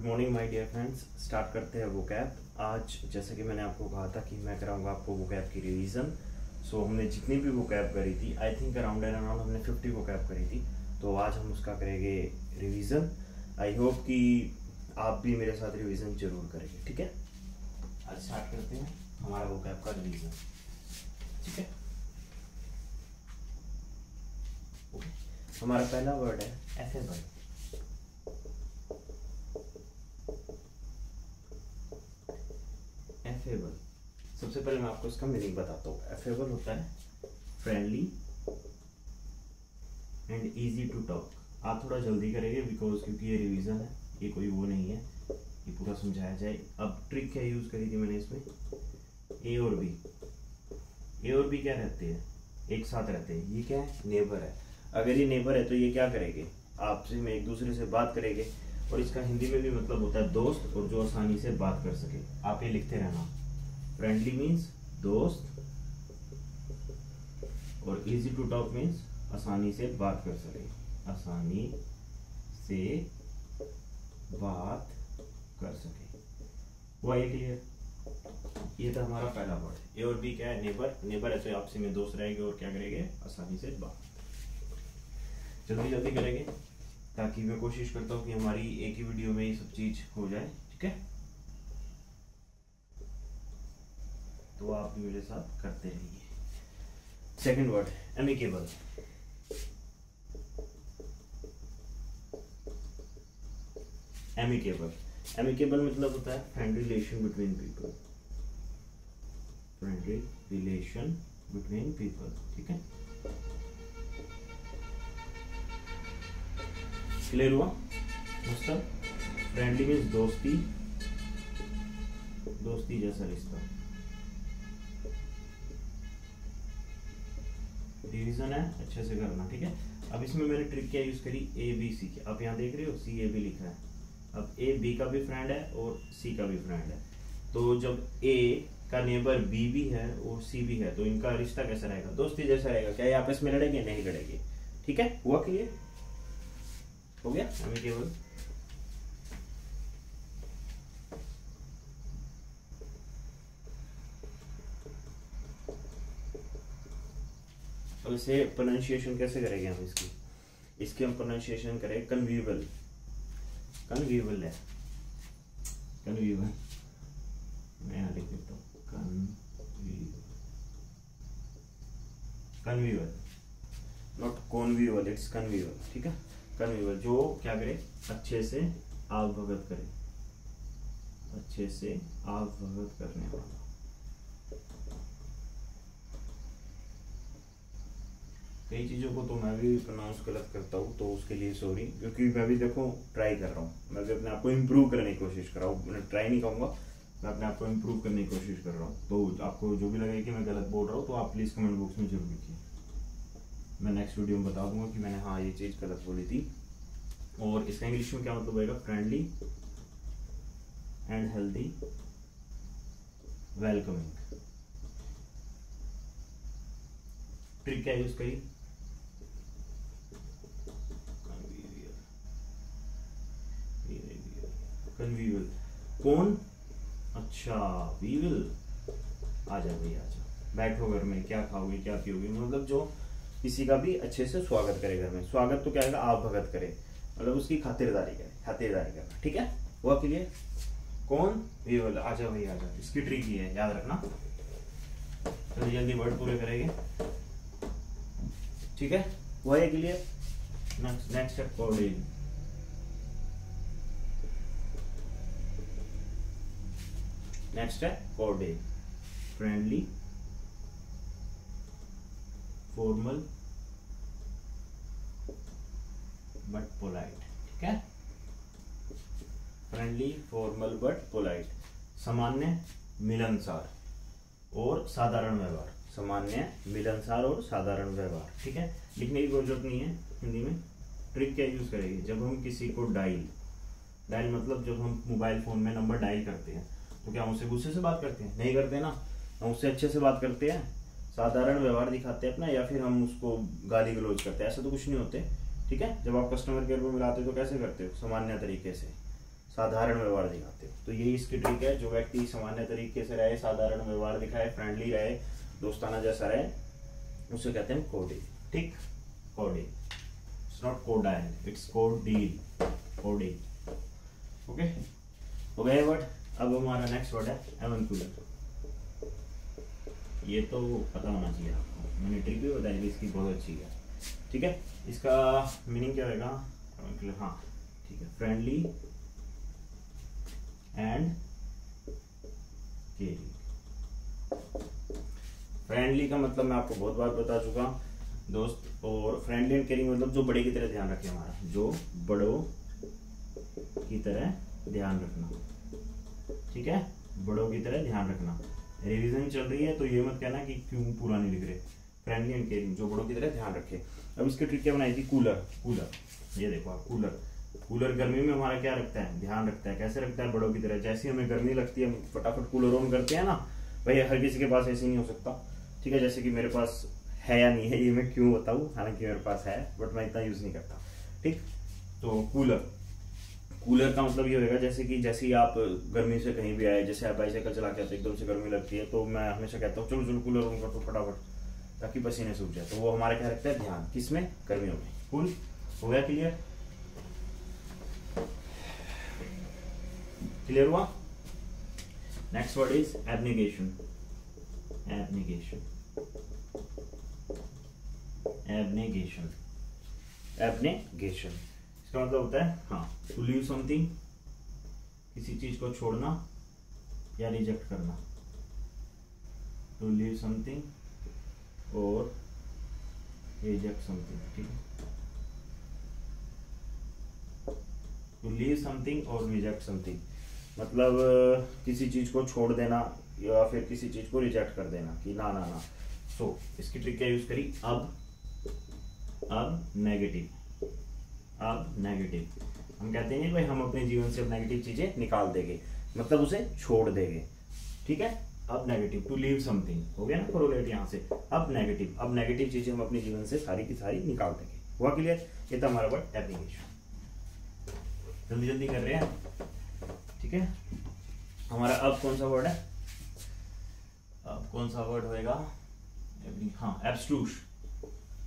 Morning my dear friends. Start करते हैं vocab. आज जैसे कि मैंने आपको कहा था कि मैं कराऊंगा आपको वोकैब की रिवीजन। सो हमने जितनी भी वोकैब करी थी, I think around and around हमने 50 वोकैब करी थी। तो आज हम उसका करेंगे रिवीजन। आई होप कि आप भी मेरे साथ रिवीजन जरूर करेंगे, ठीक है। आज स्टार्ट करते हैं हमारा वोकैब का रिवीजन, ठीक है। ओके, हमारा पहला वर्ड है एफेबल। एफेबल, सबसे पहले मैं आपको इसका मीनिंग बताता हूँ। एफेबल होता है friendly and easy to talk. आप थोड़ा जल्दी करेंगे बिकॉज क्योंकि ये रिवीजन है, ये कोई वो नहीं है, ये पूरा समझाया जाए। अब ट्रिक क्या यूज करी थी मैंने इसमें, ए और बी। ए और बी क्या रहते हैं, एक साथ रहते हैं। ये क्या है, नेबर है। अगर ये नेबर है तो ये क्या करेंगे, आपसे में एक दूसरे से बात करेंगे। और इसका हिंदी में भी मतलब होता है दोस्त, और जो आसानी से बात कर सके। आप ये लिखते रहना, फ्रेंडली मीन्स दोस्त, और इजी टू टॉक मीन्स आसानी से बात कर सके। आसानी से बात कर सके, हुआ ये क्लियर। ये था हमारा पहला वर्ड। ए और बी क्या है, नेबर। नेबर है तो आपसे में दोस्त रहेंगे और क्या करेंगे, आसानी से बात। जल्दी जल्दी करेंगे ताकि मैं कोशिश करता हूँ कि हमारी एक ही वीडियो में ये सब चीज हो जाए, ठीक है। तो आप भी मेरे साथ करते रहिए। Second word amicable. Amicable, amicable मतलब होता है friendly relation between people. Friendly relation between people, ठीक है। क्लियर हुआ। मतलब फ्रेंडली मीन्स दोस्ती, दोस्ती जैसा रिश्ता। रिवीजन है, अच्छे से करना, ठीक है। अब इसमें मैंने ट्रिक क्या यूज करी, ए बी सी की। आप यहाँ देख रहे हो सी ए बी लिखा है। अब ए बी का भी फ्रेंड है और सी का भी फ्रेंड है। तो जब ए का नेबर बी भी है और सी भी है तो इनका रिश्ता कैसा रहेगा, दोस्ती जैसा रहेगा। क्या ये आपस में लड़ेंगे, नहीं लड़ेंगे, ठीक है। हुआ क्लियर, हो गया एमिकेबल। अब इसे प्रोनाउंसिएशन कैसे करेंगे हम इसकी हम प्रोनाउंसिएशन करें कन्वीबल। कन्वीबल है, कन्वीबल। मैं यहाँ लिख देता हूँ कन्वीबल, नॉट कॉन्वीबल, इट्स कन्वीबल, ठीक है। कन्वीबल जो क्या करे, अच्छे से आग भगत करे, अच्छे से आग भगत करने वाला। कई चीज़ों को तो मैं भी प्रोनाउंस गलत करता हूँ, तो उसके लिए सॉरी। क्योंकि मैं भी देखो ट्राई कर रहा हूँ, मैं भी अपने आप को इम्प्रूव करने की कोशिश कर रहा हूँ। मैं ट्राई नहीं कहूँगा, मैं अपने आप को इम्प्रूव करने की कोशिश कर रहा हूँ। तो आपको जो भी लगे कि मैं गलत बोल रहा हूँ तो आप प्लीज़ कमेंट बॉक्स में जरूर लिखिए। मैं नेक्स्ट वीडियो में बता दूंगा कि मैंने हाँ ये चीज़ गलत बोली थी। और इसका इंग्लिश में क्या मतलब होगा, friendly and healthy welcoming. Trick क्या यूज करी, कन्वीबल। कौन, अच्छा वीविल। आजा भाई आजा, बैठो घर में, क्या खाओगे क्या पियोगे। मतलब जो किसी का भी अच्छे से स्वागत करे घर में। स्वागत तो क्या है, आप भगत करे, मतलब उसकी खातिरदारी करे, खातिरदारी करना, ठीक है। हुआ क्लियर। कौन, वीविल। आजा भाई आजा, इसकी ट्रिक ये है, याद रखना। जल्दी जल्दी वर्ड पूरे करेंगे, ठीक है। हुआ है क्लियर। नेक्स्ट है कॉर्डियल। नेक्स्ट है cordial, friendly, formal but polite, ठीक है। फ्रेंडली, फॉर्मल बट पोलाइट, सामान्य, मिलनसार और साधारण व्यवहार। सामान्य, मिलनसार और साधारण व्यवहार, ठीक है। लिखने की कोई जरूरत नहीं है हिंदी में। ट्रिक क्या यूज करेंगे, जब हम किसी को डायल मतलब जब हम मोबाइल फोन में नंबर डायल करते हैं तो क्या हम उससे गुस्से से बात करते हैं, नहीं करते ना। हम उससे अच्छे से बात करते हैं, साधारण व्यवहार दिखाते हैं अपना, या फिर हम उसको गाली गलौज करते हैं। ऐसा तो कुछ नहीं होते, ठीक है। जब आप कस्टमर केयर को मिलाते हो तो कैसे करते हो, सामान्य तरीके से, साधारण व्यवहार दिखाते हो। तो यही इसकी ट्रिक है, जो व्यक्ति सामान्य तरीके से रहे, साधारण व्यवहार दिखाए, फ्रेंडली रहे, दोस्ताना जैसा रहे, उसे कहते हैं कोडी। ठीक, कोडी, इट्स नॉट कोडाइन, इट्स कोडी, कोडी। ओके, हो गया वर्ड। अब हमारा नेक्स्ट वर्ड है एवंक्यूलर। ये तो पता होना चाहिए आपको, मैंने ट्रिक भी बताई थी इसकी, बहुत अच्छी है। ठीक है, इसका मीनिंग क्या होगा एवंक्यूलर? हाँ ठीक है, फ्रेंडली एंड केयरिंग। फ्रेंडली का मतलब मैं आपको बहुत बार बता चुका दोस्त, और फ्रेंडली एंड केयरिंग मतलब जो बड़े की तरह ध्यान रखे हमारा, जो बड़ों की तरह ध्यान रखना। ठीक है, बड़ों की तरह ध्यान रखना। रिवीजन चल रही है तो ये मत कहना कि क्यों पूरा नहीं लिख रहे। फ्रेंडली एंड केयरिंग, जो बड़ों की तरह ध्यान रखे। अब इसकी ट्रिक क्या बनाई थी? कूलर। कूलर, ये देखो आप, कूलर। कूलर गर्मी में हमारा क्या रखता है? ध्यान रखता है। कैसे रखता है? बड़ों की तरह। जैसे हमें गर्मी लगती है, फटाफट कूलर ऑन करते हैं ना भाई, हर किसी के पास ऐसे नहीं हो सकता। ठीक है, जैसे कि मेरे पास है या नहीं है ये मैं क्यों बताऊं, हालांकि मेरे पास है बट मैं इतना यूज नहीं करता। ठीक, तो कूलर, कूलर का मतलब ये होगा जैसे कि आप गर्मी से कहीं भी आए, जैसे आप बाइसाइकिल चला के आते, एकदम से गर्मी लगती है, तो मैं हमेशा कहता हूँ चलो चलो कूलर ऑन कर दो फटाफट, ताकि पसीने सूख जाए। तो वो हमारा क्या रखता है? ध्यान। किसमें? गर्मियों में। कूल, हो गया क्लियर? क्लियर हुआ? Next word is abnegation. Abnegation, abnegation, abnegation. इसका मतलब होता है हाँ, टू लीव समथिंग, किसी चीज को छोड़ना या रिजेक्ट करना। टू लीव समथिंग और रिजेक्ट समथिंग। ठीक है, टू लीव समथिंग और रिजेक्ट समथिंग मतलब किसी चीज को छोड़ देना या फिर किसी चीज को रिजेक्ट कर देना कि ना ना ना। सो इसकी ट्रिक क्या यूज करी? अब नेगेटिव। अब नेगेटिव हम कहते हैं भाई हम अपने जीवन से अब नेगेटिव चीजें निकाल देंगे, मतलब उसे छोड़ देंगे। ठीक है, अब नेगेटिव, टू लीव समथिंग हो गया ना कोरिलेट यहाँ से। अब नेगेटिव चीजें हम अपने जीवन से सारी की सारी निकाल देंगे। हुआ क्लियर? ये था हमारा वर्ड एप्लीकेशन। जल्दी जल्दी कर रहे हैं। ठीक है, हमारा अब कौन सा वर्ड है? अब कौन सा वर्ड होएगा? हाँ, एब्स्ट्रूस।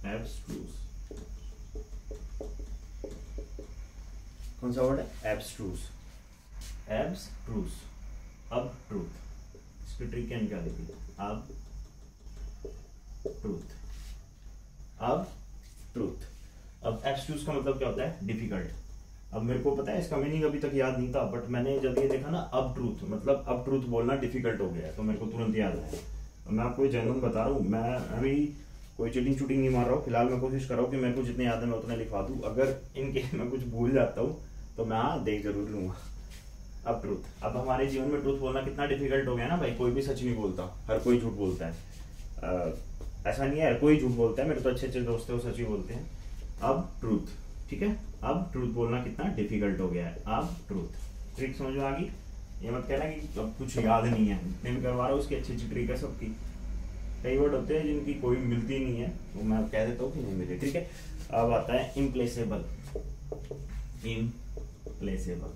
एब्स्ट्रूस कौन सा वर्ड है? एब्स्ट्रूस। एब्स्ट्रूस, अब ट्रूथ। इसकी ट्रिक क्या निकाली थी? अब ट्रूथ, अब ट्रूथ। अब एब्स्ट्रूस का मतलब क्या होता है? डिफिकल्ट। अब मेरे को पता है इसका मीनिंग अभी तक याद नहीं था, बट मैंने जब ये देखा ना अब ट्रूथ मतलब अब ट्रूथ बोलना डिफिकल्ट हो गया है, तो मेरे को तुरंत याद आया। मैं आपको ये जेन्युइन बता रहा हूँ, मैं अभी कोई चीटिंग शूटिंग नहीं मार रहा हूँ। फिलहाल मैं कोशिश कर रहा हूँ कि मेरे को जितने याद है मैं उतने लिखवा दूँ। अगर इनके मैं कुछ भूल जाता हूँ तो मैं हाँ देख जरूर लूंगा। अब ट्रूथ, अब हमारे जीवन में ट्रूथ बोलना कितना डिफिकल्ट हो गया ना भाई। कोई भी सच नहीं बोलता, हर कोई झूठ बोलता है। ऐसा नहीं है हर कोई झूठ बोलता है, मेरे तो अच्छे अच्छे दोस्त है वो सच ही बोलते हैं। अब ट्रूथ, ठीक है, अब ट्रूथ बोलना कितना डिफिकल्ट हो गया है। अब ट्रूथ, ट्रिक समझ में आ गई? ये मत कहना कि अब कुछ याद नहीं है, जितने भी करवा रहा हूँ उसकी अच्छी अच्छी ट्रिक है सबकी। कई वर्ड होते हैं जिनकी कोई मिलती नहीं है, तो मैं कह देता हूँ कि नहीं मिले। ठीक है, अब आता है इम्प्लेसेबल। इम्प्लेसेबल,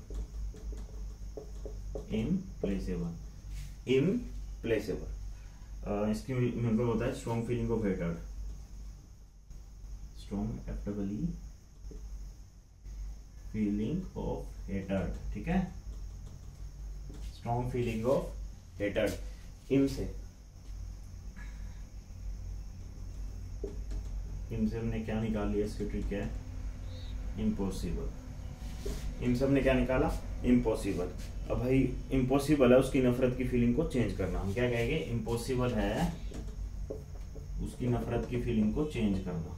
इम्प्लेसेबल, इम्प्लेसेबल। इसकी मतलब होता है strong feeling of hatred. Strong FW feeling of hatred. ठीक है, स्ट्रॉन्ग फीलिंग ऑफ हेटर्ड। इम से हमने क्या निकाल लिया? इसकी ट्रिक क्या है? इम्पॉसिबल। इम से हमने क्या निकाला? इम्पॉसिबल। अब भाई इम्पॉसिबल है उसकी नफरत की फीलिंग को चेंज करना। हम क्या कहेंगे? इम्पॉसिबल है उसकी नफरत की फीलिंग को चेंज करना,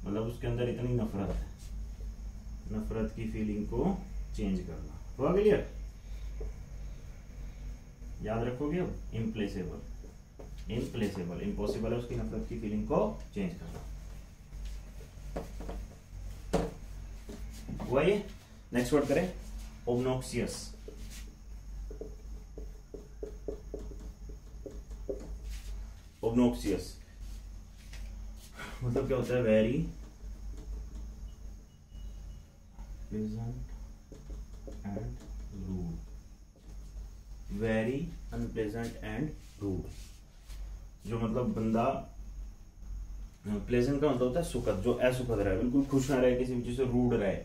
मतलब उसके अंदर इतनी नफरत है, नफरत की फीलिंग को चेंज करना। हुआ क्लियर? याद रखोगे? अब इम्प्लेसेबल, इम्प्लेसेबल, इम्पॉसिबल है उसकी नफरत की फीलिंग को चेंज करना। हुआ ये? नेक्स्ट वर्ड करें, ओब्नॉक्सियस। ओब्नॉक्सियस मतलब क्या होता है? Very pleasant and rude, very unpleasant and rude. जो मतलब बंदा, प्लेजेंट का मतलब होता है सुखद, जो असुखद रहे, बिल्कुल खुश ना रहे किसी भी चीज से, रूड रहे,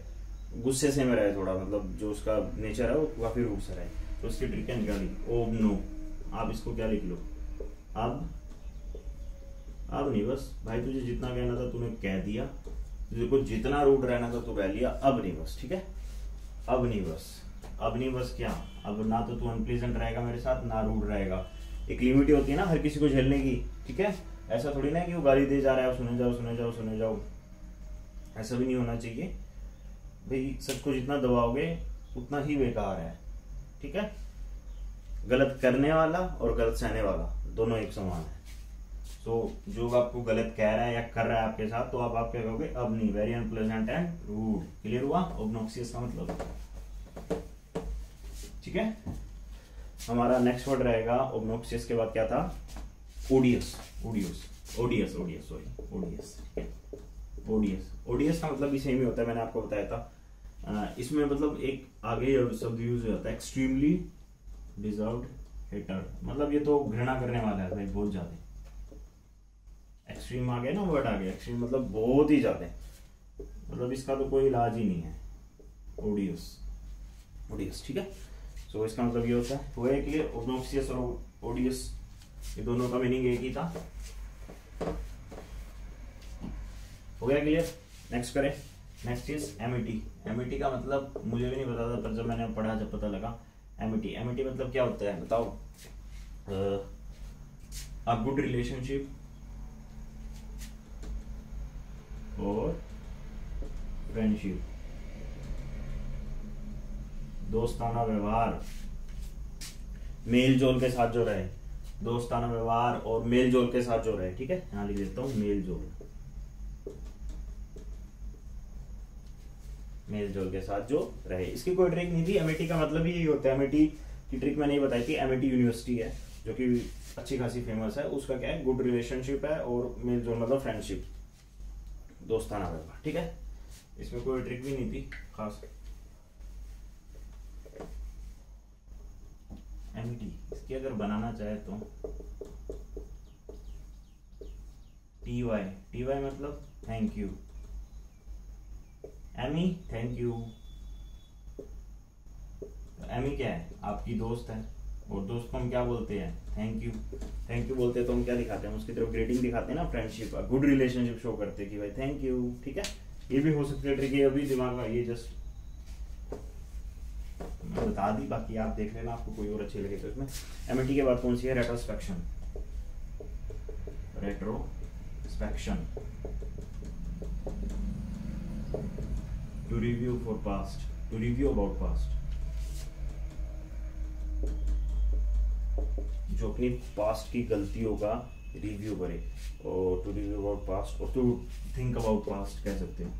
गुस्से से में रहे थोड़ा, मतलब जो उसका नेचर है वो काफी रूड से रहे। तो उसकी ट्रिक क्या निकाली, ओब नो। आप इसको क्या लिख लो, अब नहीं, बस भाई तुझे जितना कहना था तूने कह दिया, तुझे को जितना रूड रहना था तू रह लिया, अब नहीं बस, ठीक है। अब नहीं बस, अब नहीं बस क्या, अब ना तो तू अनप्लीजेंट रहेगा मेरे साथ, ना रूड रहेगा। एक लिमिट होती है ना हर किसी को झेलने की, ठीक है। ऐसा थोड़ी ना कि वो गाली दे जा रहा है, सुने जाओ सुने जाओ सुने जाओ, ऐसा भी नहीं होना चाहिए भाई। सबको जितना दबाओगे उतना ही बेकार है, ठीक है। गलत करने वाला और गलत सहने वाला दोनों एक समान है। तो जो आपको गलत कह रहा है या कर रहा है आपके साथ, तो आप क्या कहोगे, अब नहीं, very unpleasant and rude. Clear हुआ ऑब्नॉक्सियस का मतलब, ठीक है। हमारा नेक्स्ट वर्ड रहेगा ऑब्नॉक्सियस के बाद क्या था, ओडियस। ओडियस का मतलब भी सेम ही होता है, मैंने आपको बताया था। इसमें मतलब एक आगे शब्द यूज हो जाता है, एक्सट्रीमली डिजर्व्ड हेटर, मतलब ये तो घृणा करने वाला है भाई, बहुत ज्यादा। एक्सट्रीम आ गया ना, वर्ड आ गया एक्सट्रीम, मतलब बहुत ही ज्यादा, मतलब इसका तो कोई इलाज ही नहीं है। ओडियस, ठीक है। सो इसका मतलब ये होता है, वो है कि ऑब्नॉक्सियस और ओडियस ये दोनों का मीनिंग एक ही था। हो गया क्लियर। नेक्स्ट करें, नेक्स्ट इज एमिटी। एमिटी का मतलब मुझे भी नहीं पता था, पर जब मैंने पढ़ा जब पता लगा। एमिटी मतलब क्या होता है बताओ। अ गुड रिलेशनशिप और फ्रेंडशिप, दोस्ताना व्यवहार, मेल जोल के साथ जो रहे, दोस्ताना व्यवहार और मेल जोल के साथ जो रहे, ठीक है। यहां लिख देता हूं मेल जोल के साथ जो रहे। इसकी कोई ट्रिक नहीं थी, एमिटी का मतलब ही यही होता है। एमिटी की ट्रिक मैंने ये बताई थी, एमिटी यूनिवर्सिटी है जो कि अच्छी खासी फेमस है, उसका क्या है, गुड रिलेशनशिप है और मेल जोल मतलब फ्रेंडशिप, दोस्ताना व्यवहार, ठीक है। इसमें कोई ट्रिक भी नहीं थी खास। एमिटी इसकी अगर बनाना चाहे तो टी वाई मतलब thank you, Amy thank you. Amy क्या है, आपकी दोस्त है, और दोस्त को हम क्या बोलते हैं, थैंक यू बोलते हैं। तो हम क्या दिखाते हैं, उसकी तरफ ग्रीटिंग दिखाते हैं ना, फ्रेंडशिप, गुड रिलेशनशिप शो करते हैं कि भाई थैंक यू, ठीक है। ये भी हो सकती है ट्रिक, ये अभी दिमाग में, ये जस्ट मैं बता दी, बाकी आप देख लेना, आपको कोई और अच्छी लगे तो। इसमें एमिटी के बाद कौन सी है, retrospection. To review for past, to review about past, जो अपनी पास्ट की गलतियों का रिव्यू करे, और टू रिव्यू अबाउट पास्ट और टू थिंक अबाउट पास्ट कह सकते हैं।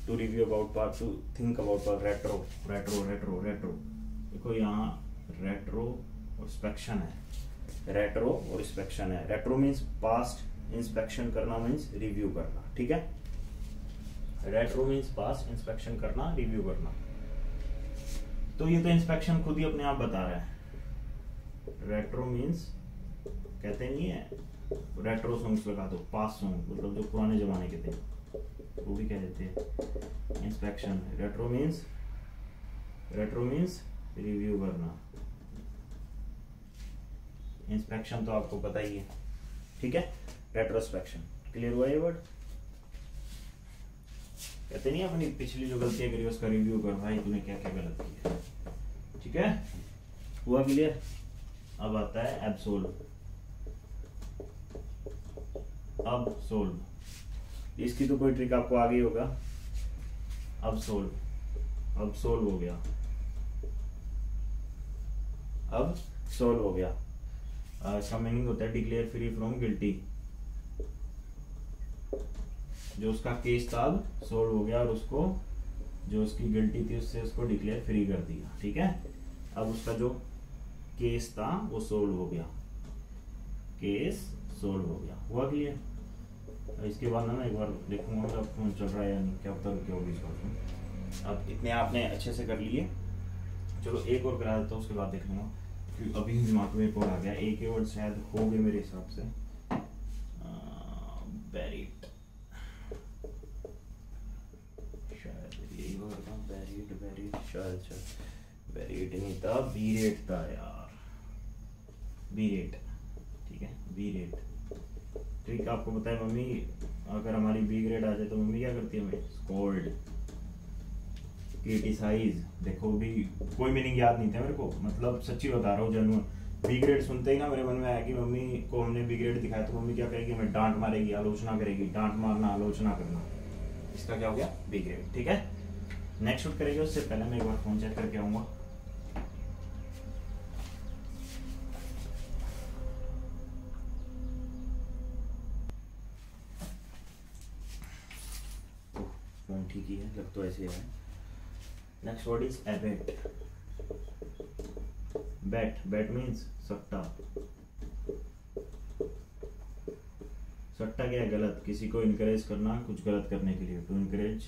To review about past, to think about past, retro. देखो यहाँ रेट्रो और स्पेक्शन है, रेट्रो मीन्स पास्ट, इंस्पेक्शन करना मीन्स रिव्यू करना, ठीक है। रेट्रो मीन्स पास्ट, इंस्पेक्शन करना, रिव्यू करना। तो ये तो इंस्पेक्शन खुद ही अपने आप बता रहा है। रेट्रो मीन्स कहते नहीं है, रेट्रो सॉन्ग्स लगा दो, पास्ट सॉन्ग मतलब जो पुराने जमाने के थे वो भी कह देते हैं इंस्पेक्शन। रेट्रो मीन्स रिव्यू करना, इंस्पेक्शन तो आपको पता ही है, ठीक है। रेट्रोस्पेक्शन, क्लियर हुआ ये वर्ड। कहते नहीं अपनी पिछली जो गलतियां करी उसका रिव्यू कर, भाई तूने क्या क्या गलत किया, ठीक है। हुआ क्लियर। अब आता है एब्सोल्व। इसकी तो कोई ट्रिक आपको आ गई होगा। अब सोल्व हो गया, अब सोल्व हो गया। इसका मीनिंग होता है डिक्लेयर फ्री फ्रॉम गिल्टी, जो उसका केस था अब सोल्व हो गया और उसको जो उसकी गिल्टी थी उससे उसको डिक्लेयर फ्री कर दिया, ठीक है। अब उसका जो केस था वो सोल्व हो गया। केस सोल्व हो गया। हुआ क्लियर। इसके बाद ना मैं एक बार देखूंगा अब फोन चल रहा है या नहीं, क्या पता क्या होगी इस बात में। अब इतने आपने अच्छे से कर लिए, चलो एक और करा देता हूँ उसके बाद देख लूँगा, क्योंकि अभी दिमाग में एक और आ गया। एक ही वर्ड शायद हो गए मेरे हिसाब से। बैरिड, शायद यही वर्ड था। बैरिड बैरिड शायद बैरिड नहीं था, बीरेट था यार, बीरेट। ठीक है, बीरेट। ठीक, आपको पता है मम्मी अगर हमारी बी ग्रेड आ जाए तो मम्मी क्या करती है, हमें स्कोल्ड, क्रिटिसाइज। देखो भी कोई मीनिंग याद नहीं था मेरे को, मतलब सच्ची बता रहा हूँ जेन्युइन। बी ग्रेड सुनते ही ना मेरे मन में आया कि मम्मी को हमने बी ग्रेड दिखाया तो मम्मी क्या करेगी, हमें डांट मारेगी, आलोचना करेगी। डांट मारना, आलोचना करना, इसका क्या हो गया, बी ग्रेड। ठीक है, नेक्स्ट शूट करेंगे उससे पहले मैं एक बार फोन चेक करके आऊंगा। फोन ठीक ही है, लग तो ऐसे है। Next word is Abbott. Bat, bat means सट्टा। सट्टा क्या है, गलत, किसी को इनकरेज करना कुछ गलत करने के लिए। टू इनकरेज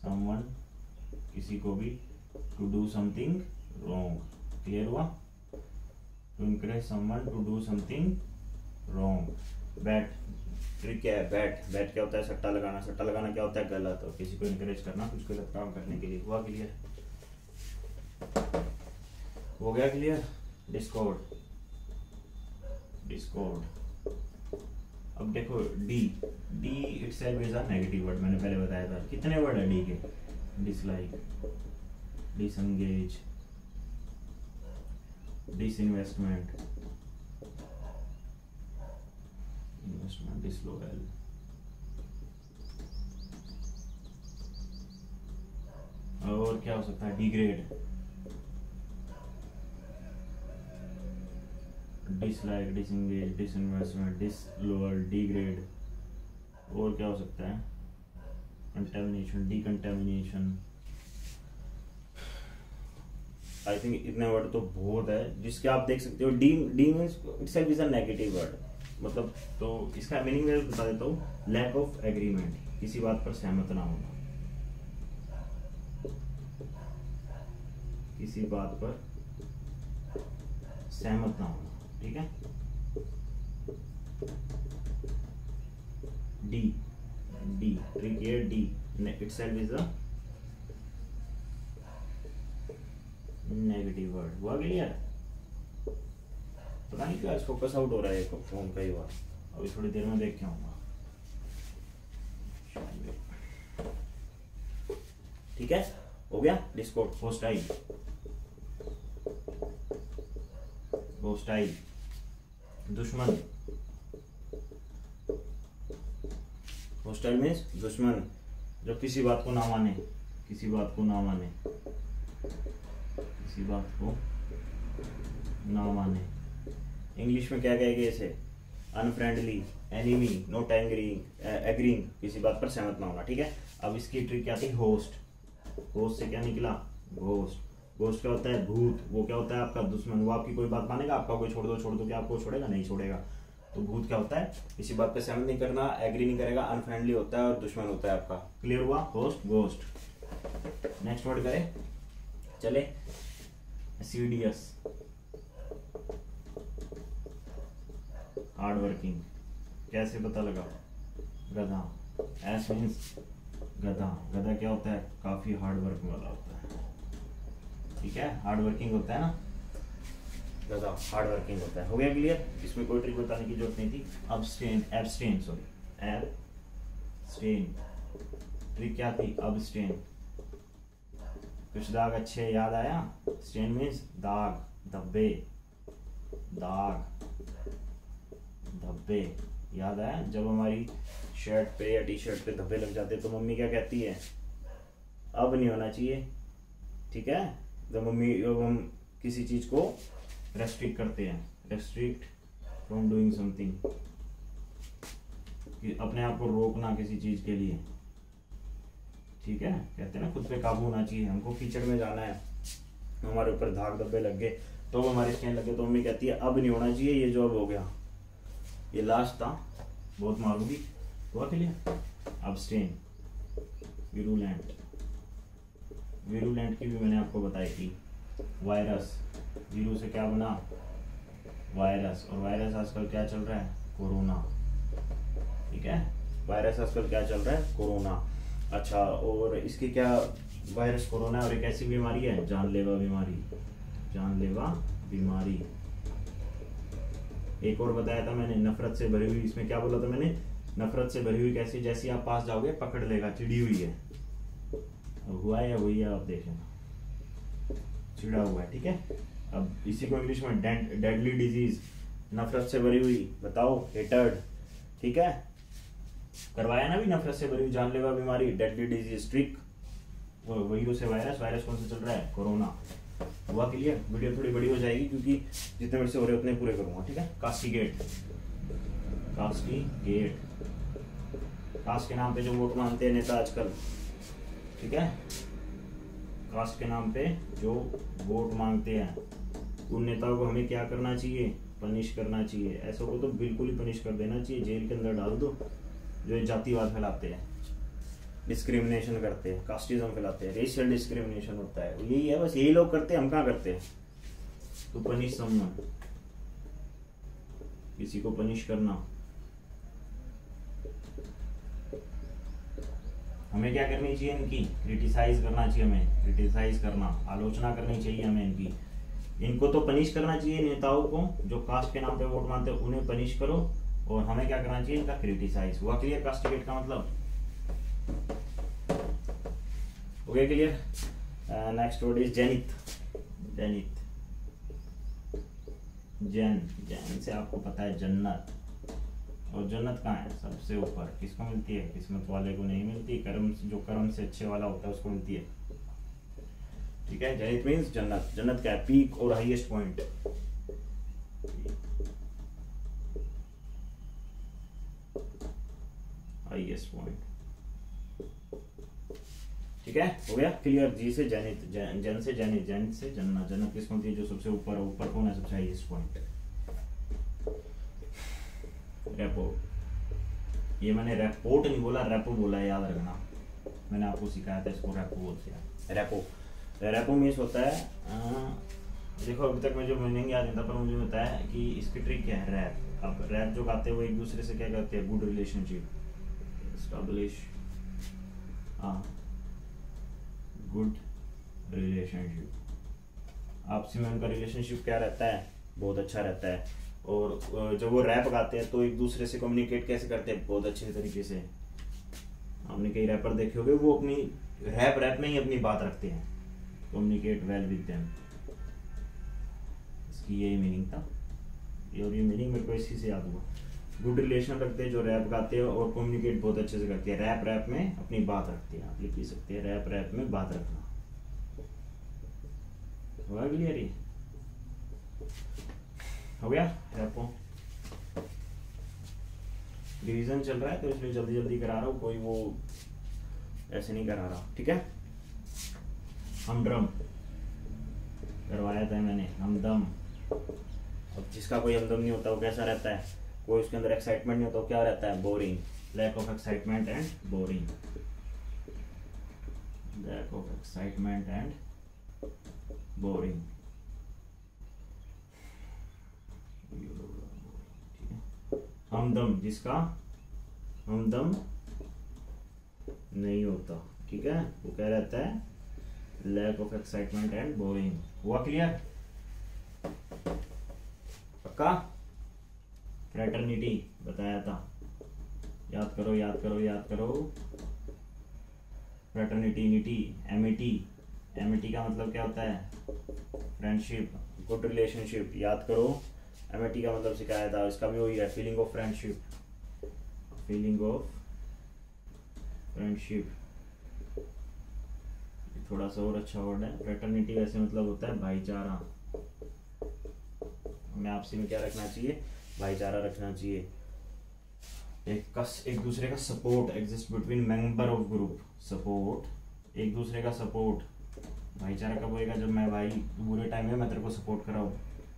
समवन, किसी को भी, to do something wrong. Clear हुआ, to encourage someone to do something wrong. Bat, trick क्या है, बैट, बैट क्या होता है, सट्टा लगाना। सट्टा लगाना क्या होता है, गलत, और किसी को इनकरेज करना कुछ गलत काम करने के लिए। हुआ क्लियर, हो गया क्लियर। Discord, Discord. अब देखो D, D itself is a negative word, मैंने पहले बताया था। कितने वर्ड है डी के, dislike, disengage, disinvestment, investment, disloyal. और क्या हो सकता है, degrade, dislike, disengage, disinvestment, disloyal, degrade. और क्या हो सकता है, कंटेमिनेशन, डिकंटेमिनेशन। आई थिंक इतने वर्ड तो बहुत है जिसके आप देख सकते हो। D, D means itself is a negative word, मतलब तो इसका मीनिंग मैं बता देता हूँ। लैक ऑफ एग्रीमेंट, किसी बात पर सहमत ना होना, किसी बात पर सहमत ना होना। ठीक है, डी, डी ट्रिक ये D itself is a negative word. हुआ क्लियर। पता नहीं क्या आज फोकस आउट हो रहा है फोन कई बार, अभी थोड़ी देर में देख के आऊंगा। ठीक है, हो गया। डिस्कॉर्ड, होस्टाइल, होस्टाइल दुश्मन। होस्टाइल मीन्स दुश्मन, जो किसी बात को ना माने, किसी बात को ना माने, किसी बात को ना माने। इंग्लिश में क्या कहेंगे इसे, अनफ्रेंडली, एनिमी, नॉट एग्रीइंग, किसी बात पर सहमत ना होना। ठीक है, अब इसकी ट्रिक क्या थी, होस्ट। होस्ट से क्या निकला, घोस्ट। घोस्ट क्या होता है, भूत। वो क्या होता है, आपका दुश्मन। वो आपकी कोई बात मानेगा, आपका कोई छोड़ दो क्या आपको छोड़ेगा, नहीं छोड़ेगा। तो भूत क्या होता है, किसी बात पे सहमत नहीं करना, एग्री नहीं करेगा, अनफ्रेंडली होता है और दुश्मन होता है आपका। क्लियर हुआ, होस्ट, घोस्ट। नेक्स्ट वर्ड करें, चले, सीडीएस, हार्ड वर्किंग। कैसे पता लगा, गधा। एस मीन्स गधा। गधा क्या होता है, काफी हार्ड वर्क वाला होता है। ठीक है, हार्ड वर्किंग होता है ना गधा, हार्ड वर्किंग होता है। हो गया क्लियर, इसमें कोई ट्रिक बताने की जरूरत नहीं थी। Abstain, abstain, sorry, abstain. Trick क्या थी, अब्सटेन। कुछ दाग अच्छे याद आया। स्टेन मीन्स दाग, धब्बे, दाग, धब्बे याद आया। जब हमारी शर्ट पे या टी शर्ट पे धब्बे लग जाते तो मम्मी क्या कहती है, अब नहीं होना चाहिए। ठीक है, जब हम किसी चीज को रेस्ट्रिक्ट करते हैं, रेस्ट्रिक्ट फ्रॉम डूइंग समथिंग, अपने आप को रोकना किसी चीज के लिए। ठीक है, कहते हैं ना खुद पे काबू होना चाहिए। हमको कीचड़ में जाना है, हमारे ऊपर दाग धब्बे लग गए, तो हमारे स्टेन लगे, तो मम्मी कहती है अब नहीं होना चाहिए, ये जो अब हो गया ये लास्ट था, बहुत मारूंगी। हुआ क्लियर? अब्स्टेन, विरुलेंट, विरुलेंट की भी मैंने आपको बताई थी। वायरस, वीरू से क्या बना? वायरस। और वायरस आजकल क्या चल रहा है? कोरोना। ठीक है, वायरस आजकल क्या चल रहा है? कोरोना। अच्छा, और इसकी क्या, वायरस कोरोना और एक ऐसी बीमारी है जानलेवा बीमारी, जानलेवा बीमारी। एक और बताया था मैंने, नफरत से भरी हुई। इसमें क्या बोला था मैंने? नफरत से भरी हुई कैसी? जैसे आप पास जाओगे पकड़ लेगा, चिड़ी हुई है। अब हुआ है या वही है? आप देखें, चिड़ा हुआ है। ठीक है, अब इसी को इंग्लिश में डेडली डिजीज, नफरत से भरी हुई, बताओ हेटर्ड। ठीक है, करवाया ना भी, नफरत से भरी हुई जानलेवा बीमारी, डेडली डिजीज, ट्रिक, वही से वायरस। वायरस कौन सा चल रहा है? कोरोना। हुआ क्लियर? वीडियो थोड़ी बड़ी हो जाएगी क्योंकि जितने मेरे से हो रहे उतने पूरे करूंगा। ठीक है, कास्टिगेट, कास्टिगेट, कास्ट के नाम पे जो वोट मांगते हैं नेता आजकल। ठीक है, कास्ट के नाम पे जो वोट मांगते हैं, उन नेताओं को हमें क्या करना चाहिए? पनिश करना चाहिए। ऐसों को तो बिल्कुल ही पनिश कर देना चाहिए, जेल के अंदर डाल दो। जो ये जातिवाद फैलाते हैं, डिस्क्रिमिनेशन करते हैं, कास्टिज्म फैलाते हैं, रेशियल डिस्क्रिमिनेशन होता है, यही है बस, यही लोग करते हैं, हम कहाँ करते हैं? तो पनिश समवन, किसी को पनिश करना। हमें क्या करनी चाहिए? इनकी क्रिटिसाइज करना चाहिए, हमें क्रिटिसाइज करना, आलोचना करनी चाहिए हमें इनकी। इनको तो पनिश करना चाहिए, नेताओं को जो कास्ट के नाम पे वोट मांगते हैं उन्हें पनिश करो, और हमें क्या करना चाहिए? इनका क्रिटिसाइज। हुआ क्लियर? कास्टिगेट का मतलब हो गया clear? Next word is zenith, zenith, Jain, Jain से आपको पता है जन्नत। और जन्नत कहाँ है? सबसे ऊपर। किसको मिलती है? किस्मत वाले को नहीं मिलती, कर्म, जो कर्म से अच्छे वाला होता है उसको मिलती है। ठीक है, जेनिथ मीन्स जन्नत। जन्नत क्या है? पीक और हाईएस्ट पॉइंट। Highest point. ठीक है, हो गया क्लियर? जी से जेनिथ, जन से जेनिथ, जेनिथ से जन्नत। जन्नत किसको मिलती है? जो सबसे ऊपर है। ऊपर कौन है? सबसे हाईएस्ट पॉइंट। रेपो, ये मैंने रेपोर्ट नहीं बोला, रेपो बोला है, याद रखना। मैंने आपको सिखाया था इसको, रेपो बोलते हैं। रेपो, रेपो मीन्स होता है, देखो अभी तक मैं जो मीनिंग याद नहीं था, पर मुझे बताया कि इसकी ट्रिक क्या है? रैप। अब रैप जो गाते हैं वो एक दूसरे से क्या करते हैं? Good relationship establish, good relationship. आपसी में उनका रिलेशनशिप क्या रहता है? बहुत अच्छा रहता है। और जब वो रैप गाते हैं तो एक दूसरे से कम्युनिकेट कैसे करते हैं? बहुत अच्छे तरीके से। आपने कई रैपर देखे होंगे, वो अपनी रैप में ही अपनी बात रखते हैं, कम्युनिकेट वेल विद देम। इसकी यही मीनिंग था, और ये मीनिंग मेरे को इसी से याद हुआ। गुड रिलेशन रखते हैं जो रैप गाते हैं, और कम्युनिकेट बहुत अच्छे से करते हैं। रैप में अपनी बात रखते हैं, आप लिख भी सकते हैं, रैप में बात रखना। हुआ क्लियर? ये हो गया रैपो। रिवीजन चल रहा है तो इसलिए जल्दी जल्दी करा रहा हूँ, कोई वो ऐसे नहीं करा रहा। ठीक है, हमड्रम करवाया था मैंने, हमदम। अब जिसका कोई हमदम नहीं होता वो कैसा रहता है? कोई उसके अंदर एक्साइटमेंट नहीं होता, वो क्या रहता है? Boring. Lack of excitement and boring, lack of excitement and boring. हमदम, जिसका हमदम नहीं होता, ठीक है, वो क्या रहता है? Lack of excitement and boring. हुआ क्लियर? पक्का? फ्रेटर्निटी बताया था, याद करो याद करो याद करो। फ्रेटर्निटी, निटी, एमिटी, एमिटी का मतलब क्या होता है? फ्रेंडशिप, गुड रिलेशनशिप, याद करो। एमिटी का मतलब सिखाया था, इसका भी वही है, feeling of friendship, feeling of friendship. थोड़ा सा और अच्छा वर्ड है। फ्रेटर्निटी वैसे मतलब होता है भाईचारा। हमें आपसी में क्या रखना चाहिए? भाईचारा रखना चाहिए। एक दूसरे का support exist between member of group. Support, एक दूसरे का सपोर्ट। भाईचारा कब होएगा? जब मैं भाई बुरे टाइम में मैं तेरे को सपोर्ट कराऊं।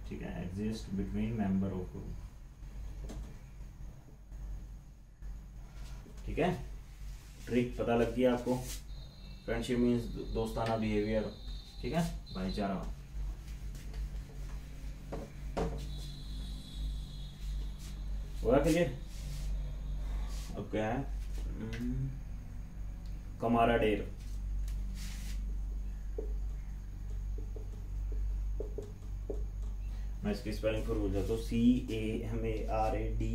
ठीक है, exist between member of group. ठीक है, ट्रिक पता लग गया आपको। फ्रेंडशिप मीन्स दोस्ताना बिहेवियर, ठीक है, भाईचारा। हुआ क्लियर? अब क्या है, कमाराडेर। मैं इसकी स्पेलिंग फिर भूल जाता हूँ, CAMARADERI।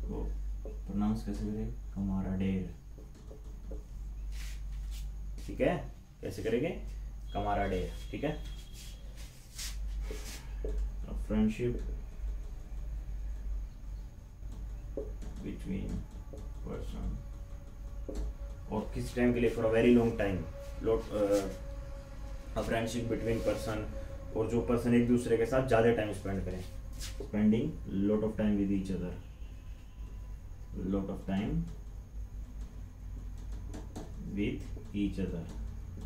वो प्रोनाउंस कैसे करेंगे, कमाराडेर, ठीक है, कैसे करेंगे, कमाराडेर, ठीक है। फ्रेंडशिप बिटवीन पर्सन, और किस टाइम के लिए, for a very long time, friendship between person, और जो पर्सन एक दूसरे के साथ ज्यादा टाइम स्पेंड करें, spending lot of time with each other, lot of time with each other.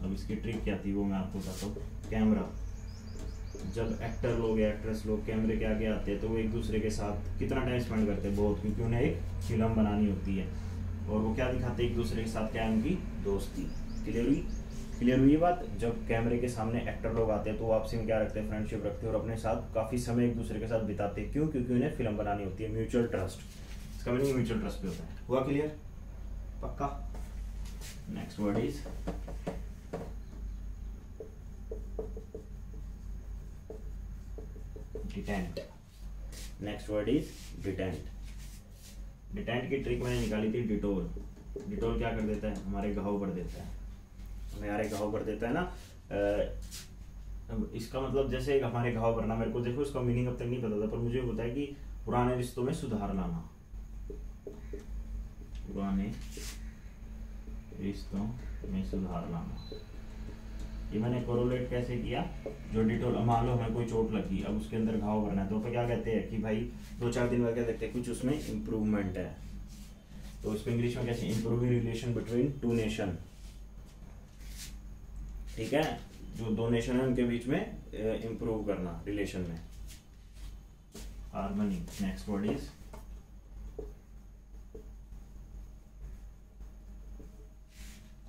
अब इसकी ट्रिक क्या थी वो मैं आपको बताता हूँ। कैमरा, जब एक्टर लोग या एक्ट्रेस लोग कैमरे के आगे आते हैं तो वो एक दूसरे के साथ कितना टाइम स्पेंड करते हैं, बहुत, क्योंकि उन्हें एक फिल्म बनानी होती है, और वो क्या दिखाते हैं, एक दूसरे के साथ क्या है, उनकी दोस्ती। क्लियर हुई बात। जब कैमरे के सामने एक्टर लोग आते हैं तो वो आपसी में क्या रखते हैं, फ्रेंडशिप रखते हैं, और अपने साथ काफी समय एक दूसरे के साथ बिताते हैं। क्यों? क्योंकि उन्हें फिल्म बनानी होती है। म्यूचुअल ट्रस्ट, इसका मीनिंग म्यूचुअल ट्रस्ट पे होता है। हुआ क्लियर? पक्का? Next word is detente. Next word is detente. Detente की ट्रिक मैंने निकाली थी, डिटोल। डिटोल क्या कर देता है, हमारे घाव भर देता है, हमारे घाव भर देता है ना। इसका मतलब जैसे हमारे घाव भरना, मेरे को देखो इसका मीनिंग अब तक नहीं पता था, पर मुझे पता है कि पुराने रिश्तों में सुधार लाना, पुराने रिश्तों में सुधार लाना। ये मैंने कोरोलेट कैसे किया, जो डिटोल, मान लो हमें कोई चोट लगी, अब उसके अंदर घाव भरना है, तो क्या कहते हैं कि भाई 2-4 दिन बाद क्या देखते हैं, कुछ उसमें इम्प्रूवमेंट है। तो इसको इंग्लिश में कैसे, improving relation between two nation, ठीक है, जो दो नेशन है उनके बीच में इम्प्रूव करना रिलेशन में, harmony. Next word is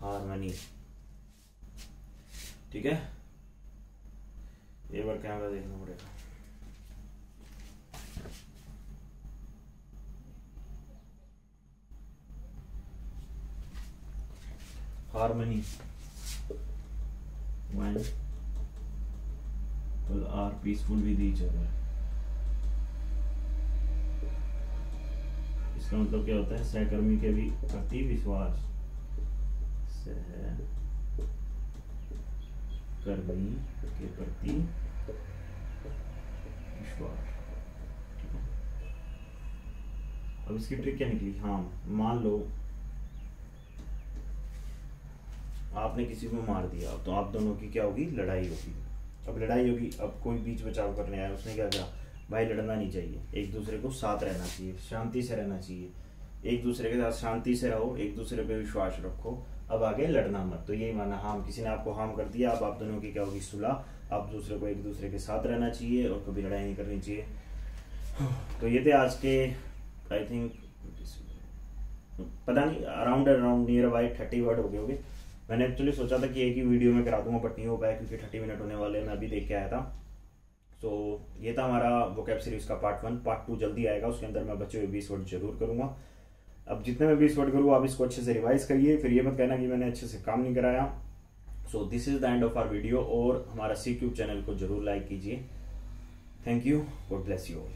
harmony, ठीक है। एक बार कैमरा देखना पड़ेगा। Harmony, when people are peaceful with each other। इसका मतलब क्या होता है, सहकर्मी के भी प्रति विश्वास, सहकर्मी के प्रति विश्वास। अब इसकी ट्रिक क्या निकली, हाँ मान लो आपने किसी को मार दिया, तो आप दोनों की क्या होगी, लड़ाई होगी। अब लड़ाई होगी, अब कोई बीच बचाव करने आया, उसने क्या कहा, भाई लड़ना नहीं चाहिए, एक दूसरे को साथ रहना चाहिए, शांति से रहना चाहिए, एक दूसरे के साथ शांति से रहो, एक दूसरे पे विश्वास रखो, अब आगे लड़ना मत। तो यही माना, हार्म, किसी ने आपको हार्म कर दिया, अब आप दोनों की क्या होगी, सुलह। आप दूसरे को एक दूसरे के साथ रहना चाहिए और कभी लड़ाई नहीं करनी चाहिए। तो ये थे आज के, आई थिंक पता नहीं, अराउंड नियर अबाउट 30 वर्ड हो गए होंगे। मैंने एक्चुअली सोचा था कि एक ही वीडियो में करा दूंगा, बट नहीं हो पाया क्योंकि 30 मिनट होने वाले, मैं अभी देख के आया था। तो ये था हमारा वोकैब सीरीज का पार्ट 1। पार्ट 2 जल्दी आएगा, उसके अंदर मैं बचे हुए 20 वर्ड जरूर करूंगा। अब जितने मैं 20 वर्ड करूँ, आप इसको अच्छे से रिवाइज करिए, फिर ये मत कहना कि मैंने अच्छे से काम नहीं कराया। So this is the end of our video, और हमारा C Cube चैनल को जरूर लाइक कीजिए। Thank you, God bless you all.